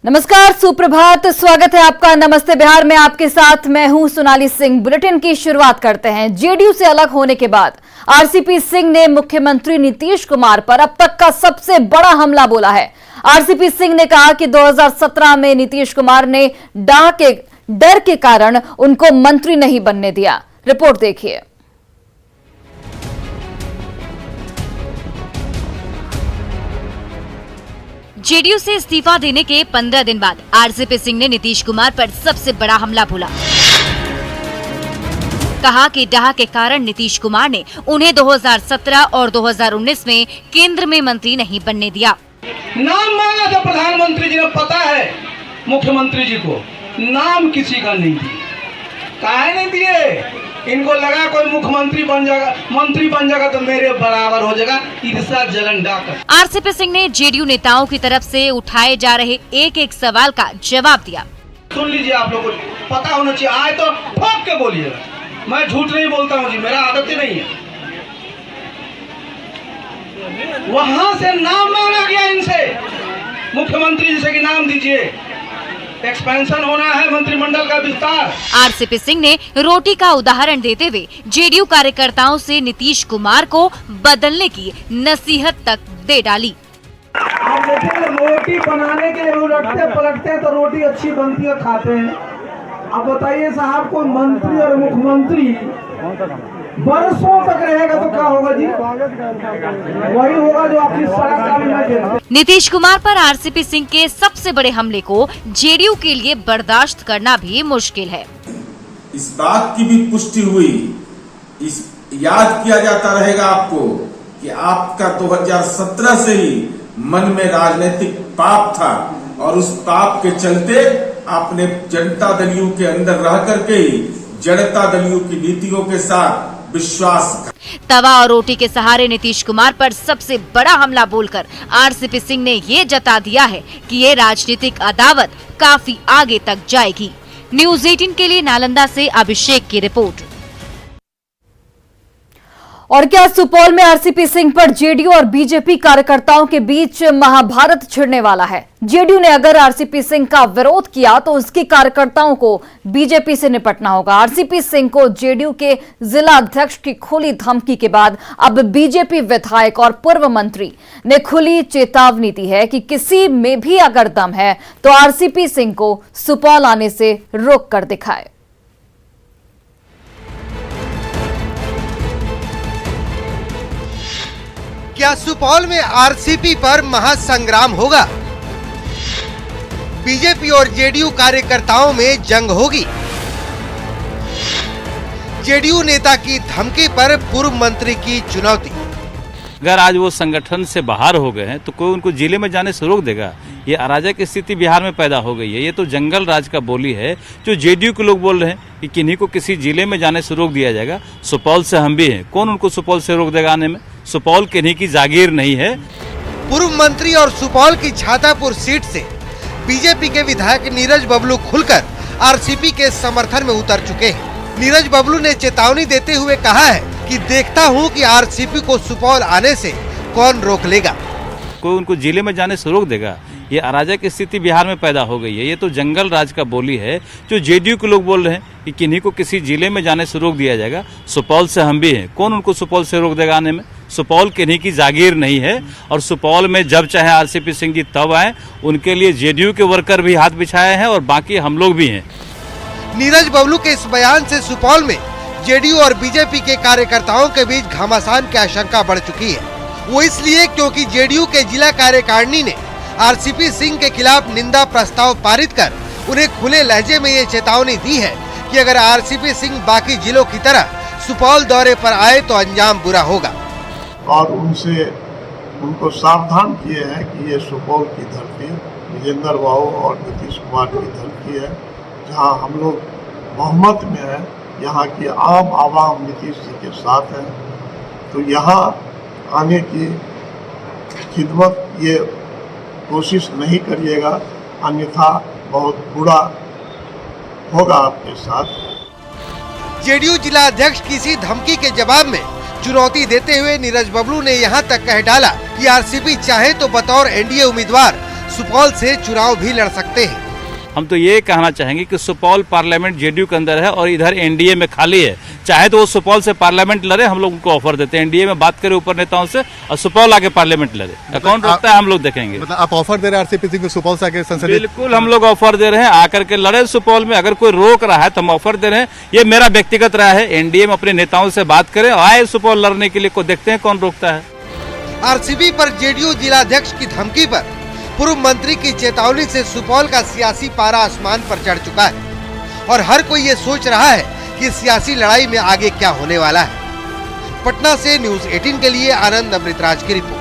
नमस्कार, सुप्रभात, स्वागत है आपका नमस्ते बिहार में। आपके साथ मैं हूं सोनाली सिंह। बुलेटिन की शुरुआत करते हैं। जेडीयू से अलग होने के बाद आरसीपी सिंह ने मुख्यमंत्री नीतीश कुमार पर अब तक का सबसे बड़ा हमला बोला है। आरसीपी सिंह ने कहा कि 2017 में नीतीश कुमार ने डाह के डर के कारण उनको मंत्री नहीं बनने दिया। रिपोर्ट देखिए। जेडीयू से इस्तीफा देने के 15 दिन बाद आरसीपी सिंह ने नीतीश कुमार पर सबसे बड़ा हमला बोला। कहा कि डाह के कारण नीतीश कुमार ने उन्हें 2017 और 2019 में केंद्र में मंत्री नहीं बनने दिया। नाम मांगा था प्रधानमंत्री जी ने, पता है मुख्यमंत्री जी को, नाम किसी का नहीं दिया। काहे नहीं दिए? इनको लगा कोई मुख्यमंत्री बन जाएगा, मंत्री बन जाएगा तो मेरे बराबर हो जाएगा। ईर्ष्या जलन डाकर आरसीपी सिंह ने जेडीयू नेताओं की तरफ से उठाए जा रहे एक एक सवाल का जवाब दिया। सुन लीजिए, आप लोगों को पता होना चाहिए, आए तो ठोक के बोलिएगा। मैं झूठ नहीं बोलता हूँ जी, मेरा आदत ही नहीं है। वहां से नाम मांगा गया इनसे, मुख्यमंत्री जी से कि नाम दीजिए, एक्सपेंशन होना है, मंत्रिमंडल का विस्तार। आरसीपी सिंह ने रोटी का उदाहरण देते हुए जेडीयू कार्यकर्ताओं से नीतीश कुमार को बदलने की नसीहत तक दे डाली। आप देखें, रोटी बनाने के लिए उलटते पलटते तो रोटी अच्छी बनती है, खाते हैं। अब बताइए साहब, कोई मंत्री और मुख्यमंत्री बरसों तक रहेगा तो क्या होगा जी? वही होगा जो आपकी सड़क का भी मैं देखता हूं। नीतीश कुमार पर आरसीपी सिंह के सबसे बड़े हमले को जेडीयू के लिए बर्दाश्त करना भी मुश्किल है। इस बात की भी पुष्टि हुई, इस याद किया जाता रहेगा आपको कि आपका 2017 से ही मन में राजनीतिक पाप था और उस पाप के चलते आपने जनता दल के अंदर रह करके ही जनता दल की नीतियों के साथ विश्वास। तवा और रोटी के सहारे नीतीश कुमार पर सबसे बड़ा हमला बोलकर आरसीपी सिंह ने ये जता दिया है कि ये राजनीतिक अदावत काफी आगे तक जाएगी। न्यूज़ 18 के लिए नालंदा से अभिषेक की रिपोर्ट। और क्या सुपौल में आरसीपी सिंह पर जेडीयू और बीजेपी कार्यकर्ताओं के बीच महाभारत छिड़ने वाला है? जेडीयू ने अगर आरसीपी सिंह का विरोध किया तो उसके कार्यकर्ताओं को बीजेपी से निपटना होगा। आरसीपी सिंह को जेडीयू के जिला अध्यक्ष की खुली धमकी के बाद अब बीजेपी विधायक और पूर्व मंत्री ने खुली चेतावनी दी है कि किसी में भी अगर दम है तो आरसीपी सिंह को सुपौल आने से रोक कर दिखाए। क्या सुपौल में आरसीपी पर महासंग्राम होगा? बीजेपी और जेडीयू कार्यकर्ताओं में जंग होगी। जेडीयू नेता की धमकी पर पूर्व मंत्री की चुनौती। अगर आज वो संगठन से बाहर हो गए हैं तो कोई उनको जिले में जाने से रोक देगा? ये अराजक स्थिति बिहार में पैदा हो गई है। ये तो जंगल राज का बोली है जो जेडीयू के लोग बोल रहे हैं कि किन्हीं को किसी जिले में जाने से रोक दिया जाएगा। सुपौल से हम भी हैं, कौन उनको सुपौल से रोक देगा आने में? सुपौल किन्हीं की जागीर नहीं है। पूर्व मंत्री और सुपौल की छातापुर सीट से बीजेपी के विधायक नीरज बबलू खुलकर आरसीपी के समर्थन में उतर चुके हैं। नीरज बबलू ने चेतावनी देते हुए कहा है कि देखता हूं कि आरसीपी को सुपौल आने से कौन रोक लेगा। कोई उनको जिले में जाने से रोक देगा? ये अराजक स्थिति बिहार में पैदा हो गई है। ये तो जंगल राज का बोली है जो जेडीयू के लोग बोल रहे हैं कि किन्हीं को किसी जिले में जाने से रोक दिया जाएगा। सुपौल से हम भी हैं, कौन उनको सुपौल से रोक देगा आने में? सुपौल किन्हीं की जागीर नहीं है और सुपौल में जब चाहे आरसीपी सिंह जी तब आए। उनके लिए जेडीयू के वर्कर भी हाथ बिछाए हैं और बाकी हम लोग भी हैं। नीरज बबलू के इस बयान से सुपौल में जेडीयू और बीजेपी के कार्यकर्ताओं के बीच घमासान की आशंका बढ़ चुकी है। वो इसलिए क्योंकि जेडीयू के जिला कार्यकारिणी ने आरसीपी सिंह के खिलाफ निंदा प्रस्ताव पारित कर उन्हें खुले लहजे में ये चेतावनी दी है कि अगर आरसीपी सिंह बाकी जिलों की तरह सुपौल दौरे पर आए तो अंजाम बुरा होगा। और उनको सावधान किए हैं कि ये सुपौल की धरती विजेंद्र बाबू और नीतीश कुमार की धरती है, जहां हम लोग बहुमत में है, यहाँ की आम आवाम नीतीश जी के साथ है। तो यहाँ आने की खिदमत ये कोशिश नहीं करिएगा, अन्यथा बहुत बुरा होगा आपके साथ। जेडीयू जिला अध्यक्ष की इसी धमकी के जवाब में चुनौती देते हुए नीरज बबलू ने यहां तक कह डाला कि आरसीपी चाहे तो बतौर एनडीए उम्मीदवार सुपौल से चुनाव भी लड़ सकते हैं। हम तो ये कहना चाहेंगे कि सुपौल पार्लियामेंट जेडीयू के अंदर है और इधर एनडीए में खाली है। चाहे तो वो सुपौल से पार्लियामेंट लड़े, हम लोग उनको ऑफर देते हैं। एनडीए में बात करें ऊपर नेताओं से और सुपौल आके पार्लियामेंट लड़े। अकाउंट रखता है, हम लोग देखेंगे। मतलब आप ऑफर दे रहे हैं आरसीपी सिंह को सुपौल से आके संसदीय? बिल्कुल, हम लोग ऑफर दे रहे हैं, आकर के लड़े सुपौल में। अगर कोई रोक रहा है तो हम ऑफर दे रहे हैं। ये मेरा व्यक्तिगत राय है। एनडीए में अपने नेताओं से बात करें, आए सुपौल लड़ने के लिए, को देखते हैं कौन रोकता है। आरसीपी पर जेडीयू जिलाध्यक्ष की धमकी पर पूर्व मंत्री की चेतावनी से सुपौल का सियासी पारा आसमान पर चढ़ चुका है और हर कोई ये सोच रहा है कि सियासी लड़ाई में आगे क्या होने वाला है। पटना से न्यूज़ 18 के लिए आनंद अमृतराज की रिपोर्ट।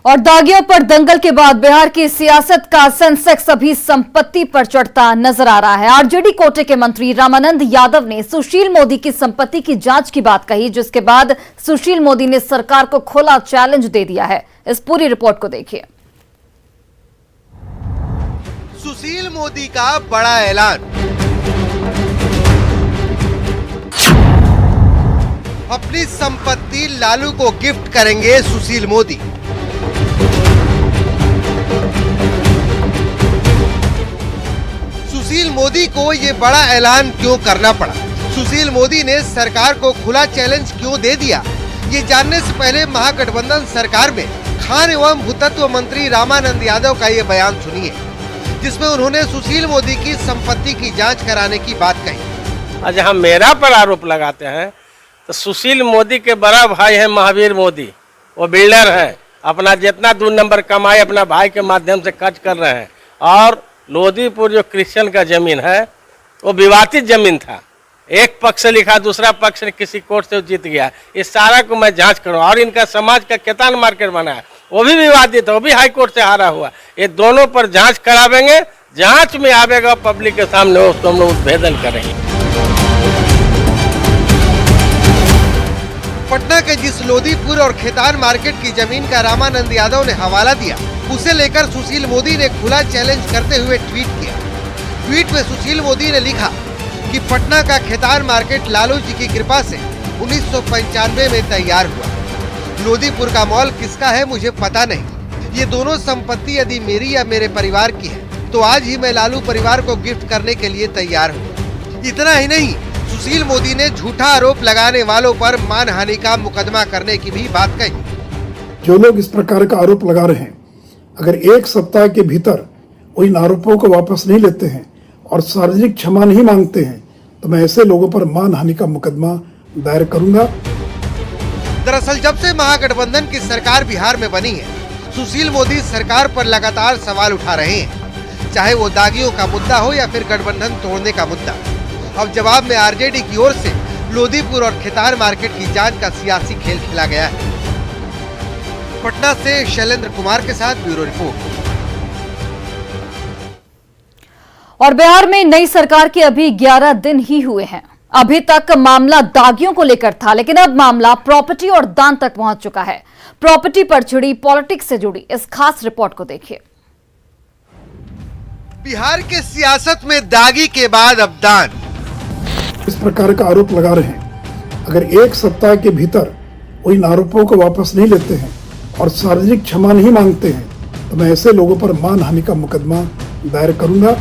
और दागियों पर दंगल के बाद बिहार की सियासत का सेंसेक्स अभी संपत्ति पर चढ़ता नजर आ रहा है। आरजेडी कोटे के मंत्री रामानंद यादव ने सुशील मोदी की संपत्ति की जांच की बात कही, जिसके बाद सुशील मोदी ने सरकार को खुला चैलेंज दे दिया है। इस पूरी रिपोर्ट को देखिए। सुशील मोदी का बड़ा ऐलान। अपनी संपत्ति लालू को गिफ्ट करेंगे सुशील मोदी। सुशील मोदी को ये बड़ा ऐलान क्यों करना पड़ा? सुशील मोदी ने सरकार को खुला चैलेंज क्यों दे दिया? ये जानने से पहले महागठबंधन सरकार में खान एवं भूतत्व मंत्री रामानंद यादव का ये बयान सुनिए, जिसमें उन्होंने सुशील मोदी की संपत्ति की जांच कराने की बात कही। आज हम मेरा पर आरोप लगाते हैं तो सुशील मोदी के बड़ा भाई है महावीर मोदी, वो बिल्डर है। अपना जितना 2 नंबर कमाई अपना भाई के माध्यम से खर्च कर रहे हैं। और लोधीपुर जो क्रिश्चियन का जमीन है वो विवादित जमीन था। एक पक्ष से लिखा, दूसरा पक्ष ने किसी कोर्ट से जीत गया। इस सारा को मैं जांच करूं। और इनका समाज का केतान मार्केट बना है, वो भी विवादित है, वो भी हाई कोर्ट से हारा हुआ। ये दोनों पर जांच करावेंगे। जांच में आवेगा पब्लिक के सामने, उसको हम लोग उद्भेदन करेंगे। पटना के जिस लोधीपुर और खेतान मार्केट की जमीन का रामानंद यादव ने हवाला दिया, उसे लेकर सुशील मोदी ने खुला चैलेंज करते हुए ट्वीट किया। ट्वीट में सुशील मोदी ने लिखा कि पटना का खेतान मार्केट लालू जी की कृपा से 1995 में तैयार हुआ। लोधीपुर का मॉल किसका है मुझे पता नहीं। ये दोनों संपत्ति यदि मेरी या मेरे परिवार की है तो आज ही मैं लालू परिवार को गिफ्ट करने के लिए तैयार हूँ। इतना ही नहीं, सुशील मोदी ने झूठा आरोप लगाने वालों पर मानहानि का मुकदमा करने की भी बात कही। जो लोग इस प्रकार का आरोप लगा रहे हैं, अगर 1 सप्ताह के भीतर वो इन आरोपों को वापस नहीं लेते हैं और सार्वजनिक क्षमा नहीं मांगते हैं तो मैं ऐसे लोगों पर मानहानि का मुकदमा दायर करूंगा। दरअसल जब से महागठबंधन की सरकार बिहार में बनी है, सुशील मोदी सरकार पर लगातार सवाल उठा रहे हैं, चाहे वो दागियों का मुद्दा हो या फिर गठबंधन तोड़ने का मुद्दा। अब जवाब में आरजेडी की ओर से लोधीपुर और खेतान मार्केट की जांच का सियासी खेल खेला गया है। पटना से शैलेंद्र कुमार के साथ ब्यूरो रिपोर्ट। और बिहार में नई सरकार के अभी 11 दिन ही हुए हैं। अभी तक मामला दागियों को लेकर था, लेकिन अब मामला प्रॉपर्टी और दान तक पहुंच चुका है। प्रॉपर्टी पर छिड़ी पॉलिटिक्स से जुड़ी इस खास रिपोर्ट को देखिए। बिहार के सियासत में दागी के बाद अब दान। इस प्रकार का आरोप लगा रहे हैं, अगर 1 सप्ताह के भीतर वो इन आरोपों को वापस नहीं लेते हैं और सार्वजनिक क्षमा नहीं मांगते हैं तो मैं ऐसे लोगों पर मानहानि का मुकदमा दायर करूंगा।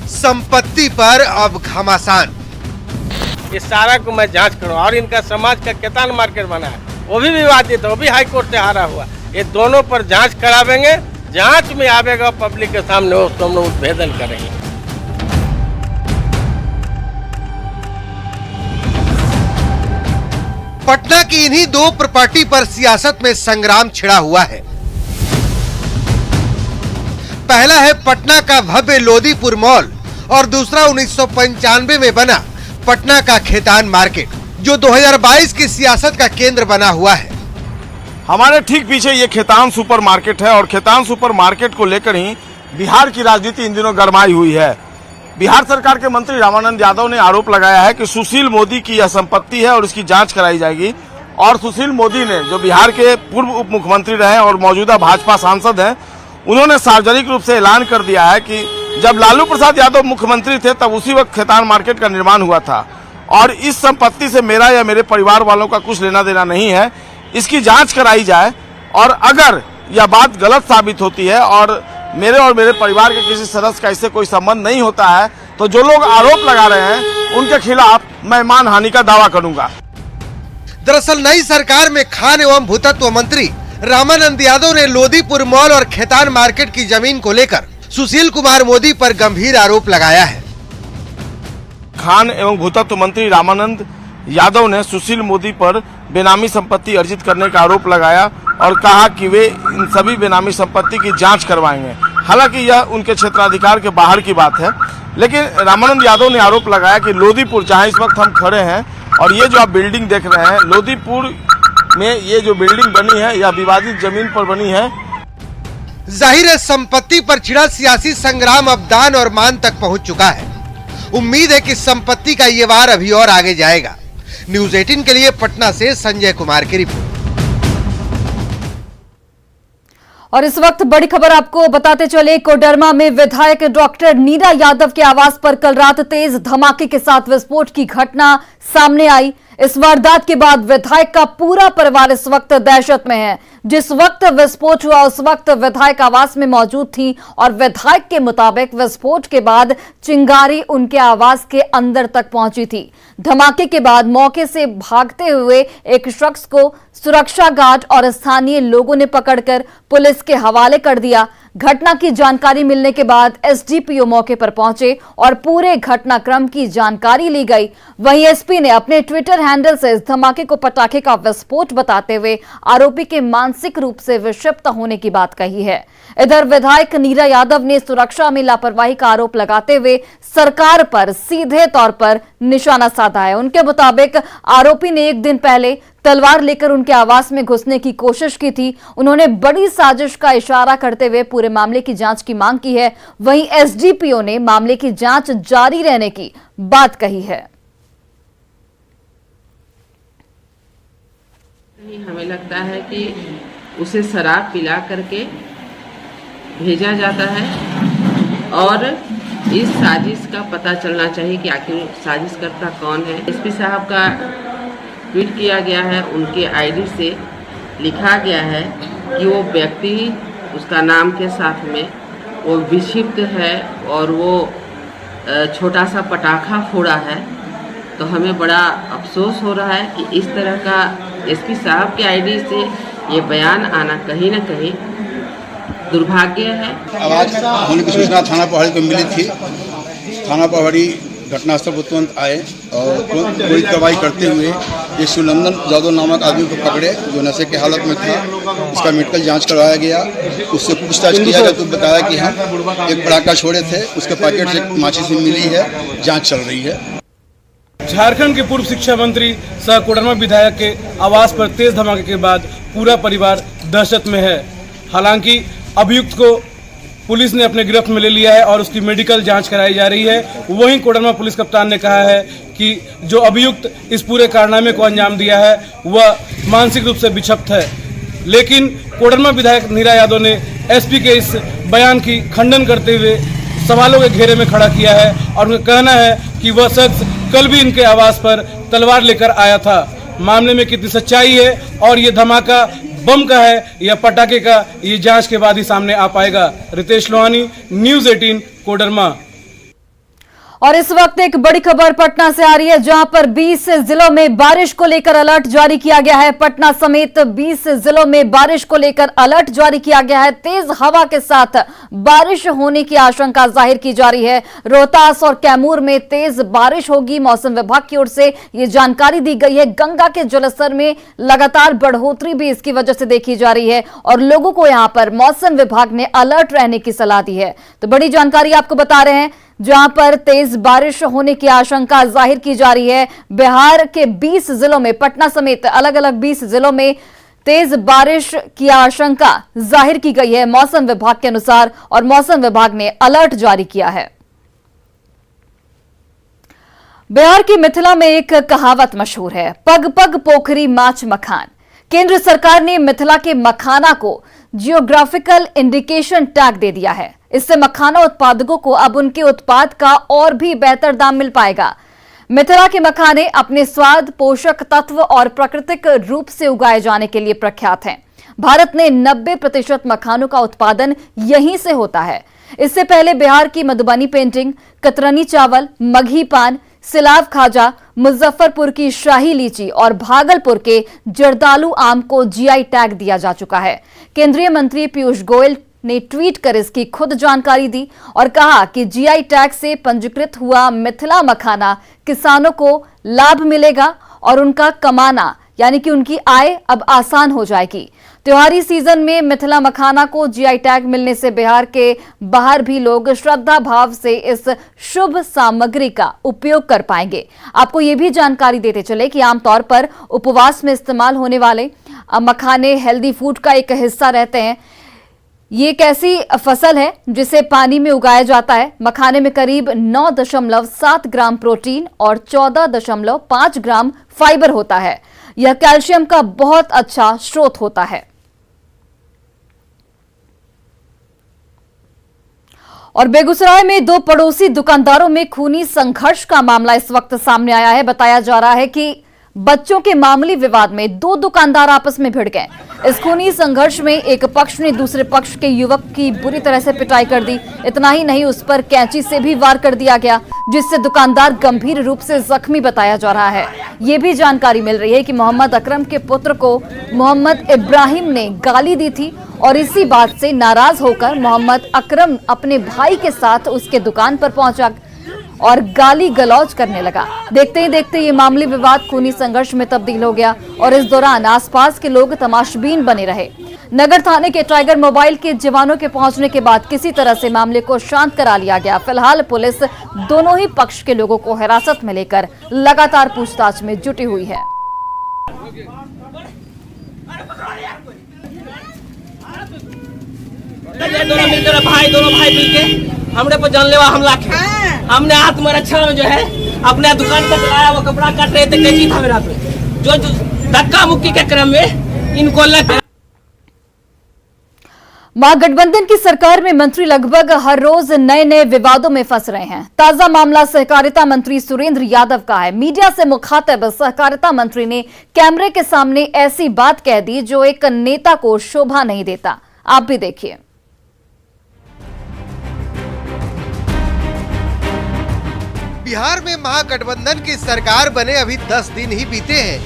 संपत्ति पर अब घमासान। इस सारा को मैं जांच करूं। और इनका समाज का केतान मार्केट बना है, वो भी विवादित है, वो भी हाई कोर्ट से हारा हुआ। ये दोनों पर जांच करावेंगे। जांच में आवेगा पब्लिक के सामने, उसको हम लोग उद्भेदन करेंगे। पटना की इन्हीं 2 प्रॉपर्टी पर सियासत में संग्राम छिड़ा हुआ है। पहला है पटना का भव्य लोधीपुर मॉल और दूसरा 1995 में बना पटना का खेतान मार्केट, जो 2022 की सियासत का केंद्र बना हुआ है। हमारे ठीक पीछे ये खेतान सुपर मार्केट है और खेतान सुपर मार्केट को लेकर ही बिहार की राजनीति इन दिनों गरमाई हुई है। बिहार सरकार के मंत्री रामानंद यादव ने आरोप लगाया है कि सुशील मोदी की यह संपत्ति है और इसकी जांच कराई जाएगी। और सुशील मोदी ने, जो बिहार के पूर्व उप मुख्यमंत्री रहे और मौजूदा भाजपा सांसद हैं, उन्होंने सार्वजनिक रूप से ऐलान कर दिया है कि जब लालू प्रसाद यादव मुख्यमंत्री थे तब उसी वक्त खेतान मार्केट का निर्माण हुआ था और इस संपत्ति से मेरा या मेरे परिवार वालों का कुछ लेना देना नहीं है। इसकी जांच कराई जाए और अगर यह बात गलत साबित होती है और मेरे परिवार के किसी सदस्य का इससे कोई संबंध नहीं होता है, तो जो लोग आरोप लगा रहे हैं उनके खिलाफ मैं मानहानि का दावा करूंगा। दरअसल नई सरकार में खान एवं भूतत्व मंत्री रामानंद यादव ने लोदीपुर मॉल और खेतान मार्केट की जमीन को लेकर सुशील कुमार मोदी पर गंभीर आरोप लगाया है। खान एवं भूतत्व मंत्री रामानंद यादव ने सुशील मोदी पर बेनामी संपत्ति अर्जित करने का आरोप लगाया और कहा कि वे इन सभी बेनामी संपत्ति की जांच करवाएंगे। हालांकि यह उनके क्षेत्राधिकार के बाहर की बात है, लेकिन रामानंद यादव ने आरोप लगाया कि लोदीपुर, जहां इस वक्त हम खड़े हैं और ये जो आप बिल्डिंग देख रहे हैं, लोदीपुर में ये जो बिल्डिंग बनी है यह विवादित जमीन पर बनी है। जाहिर है संपत्ति पर छिड़ा सियासी संग्राम अब दान और मान तक पहुंच चुका है। उम्मीद है कि संपत्ति का ये वार अभी और आगे जाएगा। न्यूज़ 18 के लिए पटना से संजय कुमार की रिपोर्ट। और इस वक्त बड़ी खबर आपको बताते चले, कोडरमा में विधायक डॉक्टर नीरा यादव के आवास पर कल रात तेज धमाके के साथ विस्फोट की घटना सामने आई। इस वारदात के बाद विधायक का पूरा परिवार इस वक्त दहशत में है। जिस वक्त विस्फोट हुआ उस वक्त विधायक आवास में मौजूद थी और विधायक के मुताबिक विस्फोट के बाद चिंगारी उनके आवास के अंदर तक पहुंची थी। धमाके के बाद मौके से भागते हुए एक शख्स को सुरक्षा गार्ड और स्थानीय लोगों ने पकड़कर पुलिस के हवाले कर दिया। घटना की जानकारी मिलने के बाद एसडीपीओ मौके पर पहुंचे और पूरे घटनाक्रम की जानकारी ली गई। वहीं एसपी ने अपने ट्विटर हैंडल से इस धमाके को पटाखे का विस्फोट बताते हुए आरोपी के मानसिक रूप से विक्षिप्त होने की बात कही है। इधर विधायक नीरा यादव ने सुरक्षा में लापरवाही का आरोप लगाते हुए सरकार पर सीधे तौर पर निशाना साधा है। उनके मुताबिक आरोपी ने एक दिन पहले तलवार लेकर उनके आवास में घुसने की कोशिश की थी। उन्होंने बड़ी साजिश का इशारा करते हुए पूरे मामले की जांच की मांग की है। वहीं एसडीपीओ ने मामले की जांच जारी रहने की बात कही है। हमें लगता है कि उसे शराब पिला करके भेजा जाता है और इस साजिश का पता चलना चाहिए कि आखिर साजिशकर्ता कौन है। एसपी साहब का ट्वीट किया गया है, उनके आईडी से लिखा गया है कि वो व्यक्ति उसका नाम के साथ में वो विक्षिप्त है और वो छोटा सा पटाखा फोड़ा है। तो हमें बड़ा अफसोस हो रहा है कि इस तरह का एसपी साहब के आईडी से ये बयान आना कहीं ना कहीं दुर्भाग्य है। आवाज होने की सूचना थाना प्रभारी को मिली थी। थाना प्रभारी घटनास्थल पर तुरंत आए और तुरंत पूरी कार्रवाई करते हुए ये सुनंदन यादव नामक आदमी को पकड़े जो नशे की हालत में था। इसका मेडिकल जांच करवाया गया, उससे पूछताछ किया गया तो बताया कि हम एक पटाखा छोड़े थे, उसके पैकेट से माचिस मिली है, जांच चल रही है। झारखंड के पूर्व शिक्षा मंत्री सह कोडरमा विधायक के आवास पर तेज धमाके के बाद पूरा परिवार दहशत में है। हालांकि अभियुक्त को पुलिस ने अपने गिरफ्त में ले लिया है और उसकी मेडिकल जांच कराई जा रही है। वहीं कोडरमा पुलिस कप्तान ने कहा है कि जो अभियुक्त इस पूरे कारनामे को अंजाम दिया है वह मानसिक रूप से विक्षिप्त है। लेकिन कोडरमा विधायक नीरा यादव ने एसपी के इस बयान की खंडन करते हुए सवालों के घेरे में खड़ा किया है और उनका कहना है कि वह शख्स कल भी इनके आवास पर तलवार लेकर आया था। मामले में कितनी सच्चाई है और ये धमाका बम का है या पटाखे का, ये जांच के बाद ही सामने आ पाएगा। रितेश लोहानी, न्यूज़ 18, कोडरमा। और इस वक्त एक बड़ी खबर पटना से आ रही है, जहां पर 20 जिलों में बारिश को लेकर अलर्ट जारी किया गया है। पटना समेत 20 जिलों में बारिश को लेकर अलर्ट जारी किया गया है। तेज हवा के साथ बारिश होने की आशंका जाहिर की जा रही है। रोहतास और कैमूर में तेज बारिश होगी, मौसम विभाग की ओर से ये जानकारी दी गई है। गंगा के जलस्तर में लगातार बढ़ोतरी भी इसकी वजह से देखी जा रही है और लोगों को यहां पर मौसम विभाग ने अलर्ट रहने की सलाह दी है। तो बड़ी जानकारी आपको बता रहे हैं, जहां पर तेज बारिश होने की आशंका जाहिर की जा रही है। बिहार के 20 जिलों में, पटना समेत अलग अलग 20 जिलों में तेज बारिश की आशंका जाहिर की गई है मौसम विभाग के अनुसार और मौसम विभाग ने अलर्ट जारी किया है। बिहार की मिथिला में एक कहावत मशहूर है, पग पग पोखरी माछ मखान। केंद्र सरकार ने मिथिला के मखाना को जियोग्राफिकल इंडिकेशन टैग दे दिया है। इससे मखाना उत्पादकों को अब उनके उत्पाद का और भी बेहतर दाम मिल पाएगा। मिथिला के मखाने अपने स्वाद, पोषक तत्व और प्राकृतिक रूप से उगाए जाने के लिए प्रख्यात हैं। भारत में 90% मखानों का उत्पादन यहीं से होता है। इससे पहले बिहार की मधुबनी पेंटिंग, कतरनी चावल, मगही पान, सिलाव खाजा, मुजफ्फरपुर की शाही लीची और भागलपुर के जर्दालू आम को जीआई टैग दिया जा चुका है। केंद्रीय मंत्री पीयूष गोयल ने ट्वीट कर इसकी खुद जानकारी दी और कहा कि जीआई टैग से पंजीकृत हुआ मिथिला मखाना किसानों को लाभ मिलेगा और उनका कमाना यानी कि उनकी आय अब आसान हो जाएगी। त्योहारी सीजन में मिथिला मखाना को जीआई टैग मिलने से बिहार के बाहर भी लोग श्रद्धा भाव से इस शुभ सामग्री का उपयोग कर पाएंगे। आपको ये भी जानकारी देते चले कि आमतौर पर उपवास में इस्तेमाल होने वाले मखाने हेल्दी फूड का एक हिस्सा रहते हैं। ये एक ऐसी फसल है जिसे पानी में उगाया जाता है। मखाने में करीब 9.7 ग्राम प्रोटीन और 14.5 ग्राम फाइबर होता है। यह कैल्शियम का बहुत अच्छा स्रोत होता है। और बेगूसराय में दो पड़ोसी दुकानदारों में खूनी संघर्ष का मामला इस वक्त सामने आया है। बताया जा रहा है कि बच्चों के मामूली विवाद में दो दुकानदार आपस में भिड़ गए। इस खूनी संघर्ष में एक पक्ष ने दूसरे पक्ष के युवक की बुरी तरह से पिटाई कर दी। इतना ही नहीं, उस पर कैंची से भी वार कर दिया गया, जिससे दुकानदार गंभीर रूप से जख्मी बताया जा रहा है। ये भी जानकारी मिल रही है कि मोहम्मद अकरम के पुत्र को मोहम्मद इब्राहिम ने गाली दी थी और इसी बात से नाराज होकर मोहम्मद अकरम अपने भाई के साथ उसके दुकान पर पहुंचा और गाली गलौज करने लगा। देखते ही देखते ये मामूली विवाद खूनी संघर्ष में तब्दील हो गया और इस दौरान आसपास के लोग तमाशबीन बने रहे। नगर थाने के टाइगर मोबाइल के जवानों के पहुंचने के बाद किसी तरह से मामले को शांत करा लिया गया। फिलहाल पुलिस दोनों ही पक्ष के लोगों को हिरासत में लेकर लगातार पूछताछ में जुटी हुई है। दोनों भाई मिलके हमने पर जानलेवा हमला किया। हमने आत्मरक्षा में जो है अपने दुकान तक लाया, वो कपड़ा काट रहे थे, कैची था मेरा पे जो धक्का मुक्की के क्रम में इनको लग। महागठबंधन की सरकार में मंत्री लगभग हर रोज नए नए विवादों में फंस रहे हैं। ताजा मामला सहकारिता मंत्री सुरेंद्र यादव का है। मीडिया से मुखातिब सहकारिता मंत्री ने कैमरे के सामने ऐसी बात कह दी जो एक नेता को शोभा नहीं देता। आप भी देखिए। बिहार में महागठबंधन की सरकार बने अभी 10 दिन ही बीते हैं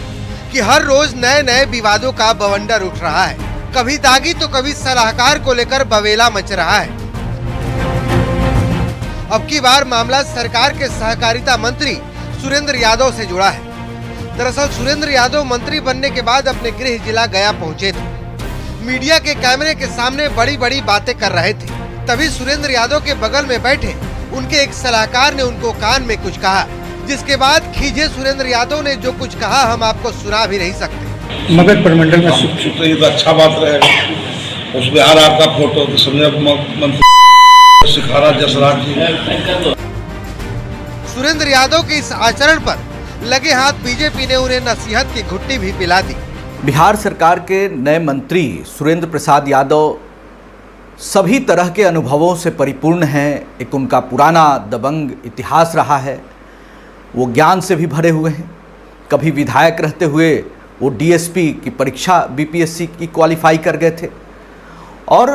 कि हर रोज नए नए विवादों का बवंडर उठ रहा है। कभी दागी तो कभी सलाहकार को लेकर बवेला मच रहा है। अब की बार मामला सरकार के सहकारिता मंत्री सुरेंद्र यादव से जुड़ा है। दरअसल सुरेंद्र यादव मंत्री बनने के बाद अपने गृह जिला गया पहुंचे थे। मीडिया के कैमरे के सामने बड़ी बड़ी बातें कर रहे थे। तभी सुरेंद्र यादव के बगल में बैठे उनके एक सलाहकार ने उनको कान में कुछ कहा, जिसके बाद खीजे सुरेंद्र यादव ने जो कुछ कहा हम आपको सुना भी नहीं सकते। मगध प्रमंडल में तो ये तो अच्छा बात रहेगा। उसमें आ रहा आपका फोटो तो समझे मंत्री सिखारा जसराज जी। सुरेंद्र यादव के इस आचरण पर लगे हाथ बीजेपी ने उन्हें नसीहत की घुट्टी भी पिला दी। बिहार सरकार के नए मंत्री सुरेंद्र प्रसाद यादव सभी तरह के अनुभवों से परिपूर्ण हैं। एक उनका पुराना दबंग इतिहास रहा है। वो ज्ञान से भी भरे हुए हैं। कभी विधायक रहते हुए वो डीएसपी की परीक्षा बीपीएससी की क्वालिफाई कर गए थे और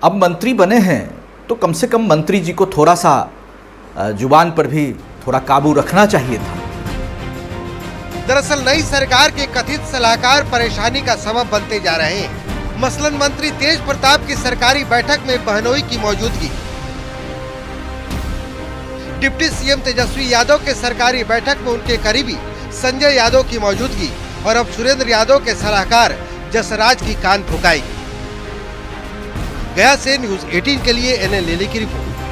अब मंत्री बने हैं तो कम से कम मंत्री जी को थोड़ा सा जुबान पर भी थोड़ा काबू रखना चाहिए था। दरअसल नई सरकार के कथित सलाहकार परेशानी का सबब बनते जा रहे हैं। मसलन मंत्री तेज प्रताप की सरकारी बैठक में बहनोई की मौजूदगी, डिप्टी सीएम तेजस्वी यादव के सरकारी बैठक में उनके करीबी संजय यादव की मौजूदगी और अब सुरेंद्र यादव के सलाहकार जसराज की कान फुकाई। गया से न्यूज़ 18 के लिए NL लेली की रिपोर्ट।